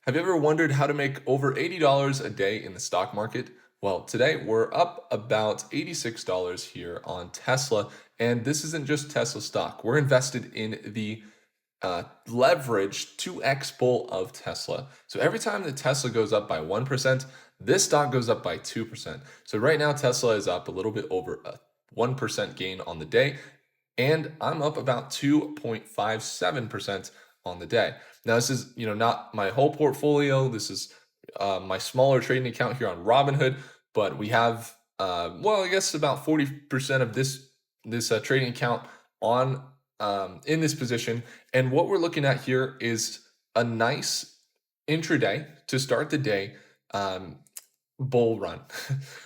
Have you ever wondered how to make over $80 a day in the stock market? Well, today we're up about $86 here on Tesla. And this isn't just Tesla stock. We're invested in the leveraged 2x bull of Tesla. So every time that Tesla goes up by 1%, this stock goes up by 2%. So right now, Tesla is up a little bit over a 1% gain on the day, and I'm up about 2.57% on the day. Now, this is, not my whole portfolio. This is my smaller trading account here on Robinhood, but we have, I guess about 40% of this trading account on in this position. And what we're looking at here is a nice intraday to start the day. Bull run.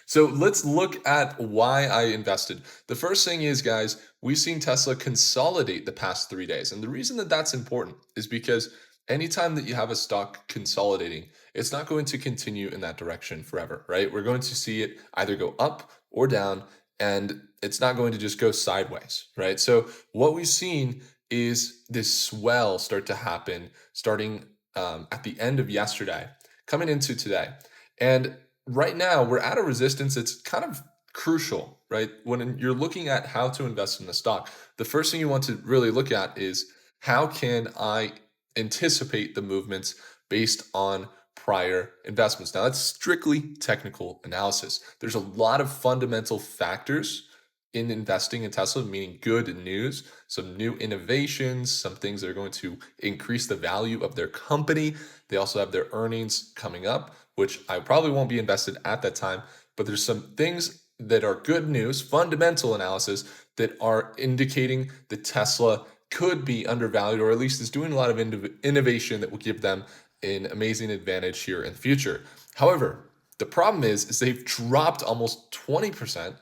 So let's look at why I invested. The first thing is, guys, we've seen Tesla consolidate the past 3 days. And the reason that that's important is because anytime that you have a stock consolidating, it's not going to continue in that direction forever, right? We're going to see it either go up or down, and it's not going to just go sideways, right? So what we've seen is this swell start to happen starting at the end of yesterday, coming into today. And right now we're at a resistance that's kind of crucial, right? When you're looking at how to invest in a stock, the first thing you want to really look at is how can I anticipate the movements based on prior investments. Now, that's strictly technical analysis. There's a lot of fundamental factors in investing in Tesla, meaning good news, some new innovations, some things that are going to increase the value of their company. They also have their earnings coming up, which I probably won't be invested at that time, but there's some things that are good news, fundamental analysis that are indicating that Tesla could be undervalued, or at least is doing a lot of innovation that will give them an amazing advantage here in the future. However, the problem is they've dropped almost 20%,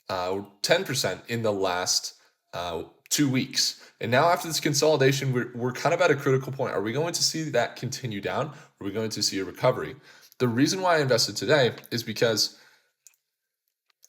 10% in the last 2 weeks. And now after this consolidation, we're kind of at a critical point. Are we going to see that continue down? Are we going to see a recovery? The reason why I invested today is because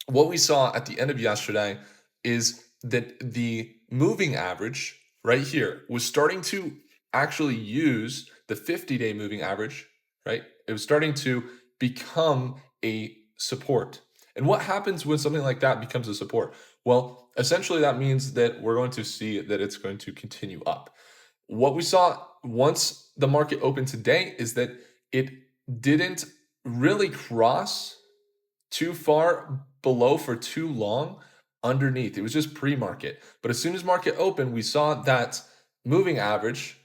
what we saw at the end of yesterday is that the moving average right here was starting to actually use the 50-day moving average, right? It was starting to become a support. And what happens when something like that becomes a support? Well, essentially that means that we're going to see that it's going to continue up. What we saw once the market opened today is that it didn't really cross too far below for too long underneath. It was just pre-market. But as soon as market opened, we saw that moving average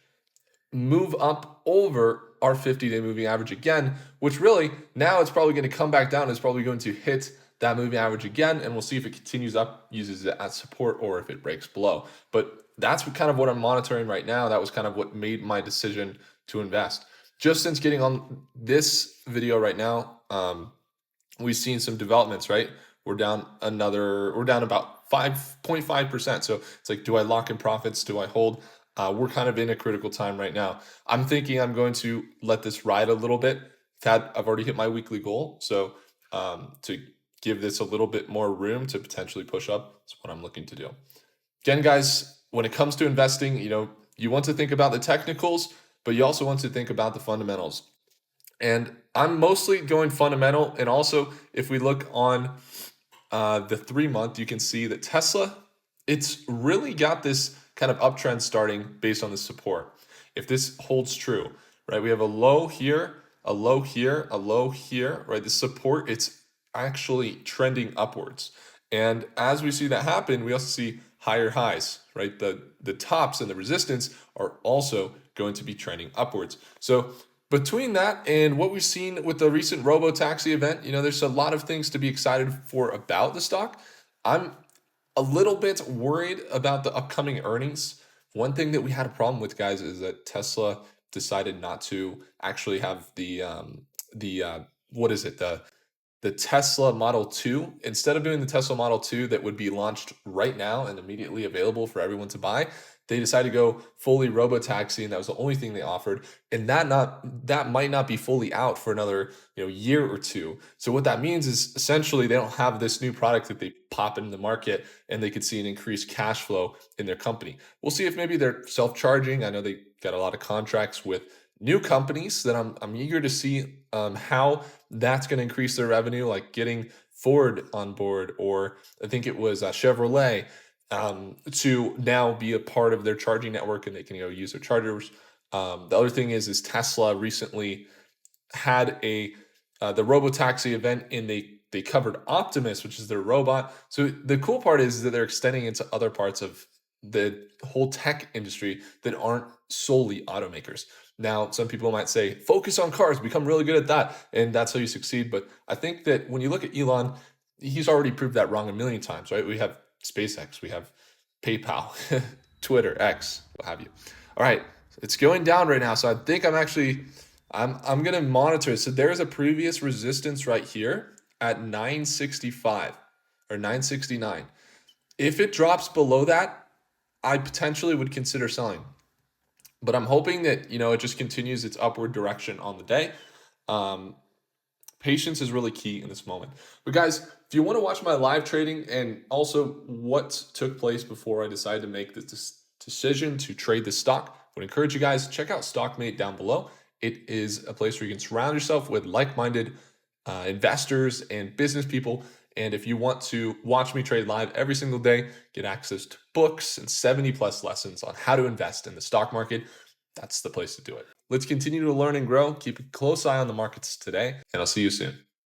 move up over our 50-day moving average again, which really now it's probably going to come back down. It's probably going to hit that moving average again, and we'll see if it continues up, uses it as support, or if it breaks below. But that's kind of what I'm monitoring right now. That was kind of what made my decision to invest. Just since getting on this video right now, we've seen some developments, right? We're down about 5.5%. So it's like, do I lock in profits? Do I hold? We're kind of in a critical time right now. I'm thinking I'm going to let this ride a little bit. I've already hit my weekly goal. So to give this a little bit more room to potentially push up, that's what I'm looking to do. Again, guys, when it comes to investing, you want to think about the technicals, but you also want to think about the fundamentals. And I'm mostly going fundamental. And also, if we look on the 3 month, you can see that Tesla, it's really got this kind of uptrend starting based on the support. If this holds true, right? We have a low here, a low here, a low here, right? The support, it's actually trending upwards. And as we see that happen, we also see higher highs, right? The tops and the resistance are also going to be trending upwards. So between that and what we've seen with the recent robo-taxi event, there's a lot of things to be excited for about the stock. I'm a little bit worried about the upcoming earnings. One thing that we had a problem with, guys, is that Tesla decided not to actually have the Tesla Model 2. Instead of doing the Tesla Model 2 that would be launched right now and immediately available for everyone to buy, they decided to go fully robo-taxi, and that was the only thing they offered. And that might not be fully out for another year or two. So what that means is essentially they don't have this new product that they pop into the market and they could see an increased cash flow in their company. We'll see if maybe they're self-charging. I know they got a lot of contracts with new companies that I'm eager to see how that's going to increase their revenue, like getting Ford on board, or I think it was Chevrolet, to now be a part of their charging network, and they can use their chargers. The other thing is Tesla recently had a the robotaxi event, and they covered Optimus, which is their robot. So the cool part is that they're extending into other parts of the whole tech industry that aren't solely automakers. Now, some people might say, focus on cars, become really good at that, and that's how you succeed. But I think that when you look at Elon, he's already proved that wrong a million times, right? We have SpaceX, we have PayPal, Twitter, X, what have you. All right, it's going down right now, so I think I'm gonna monitor it. So there's a previous resistance right here at 965 or 969. If it drops below that, I potentially would consider selling. But I'm hoping that it just continues its upward direction on the day. Um, Patience is really key in this moment. But guys, if you want to watch my live trading and also what took place before I decided to make this decision to trade this stock, I would encourage you guys to check out Stockmate down below. It is a place where you can surround yourself with like-minded investors and business people. And if you want to watch me trade live every single day, get access to books and 70 plus lessons on how to invest in the stock market, that's the place to do it. Let's continue to learn and grow. Keep a close eye on the markets today, and I'll see you soon.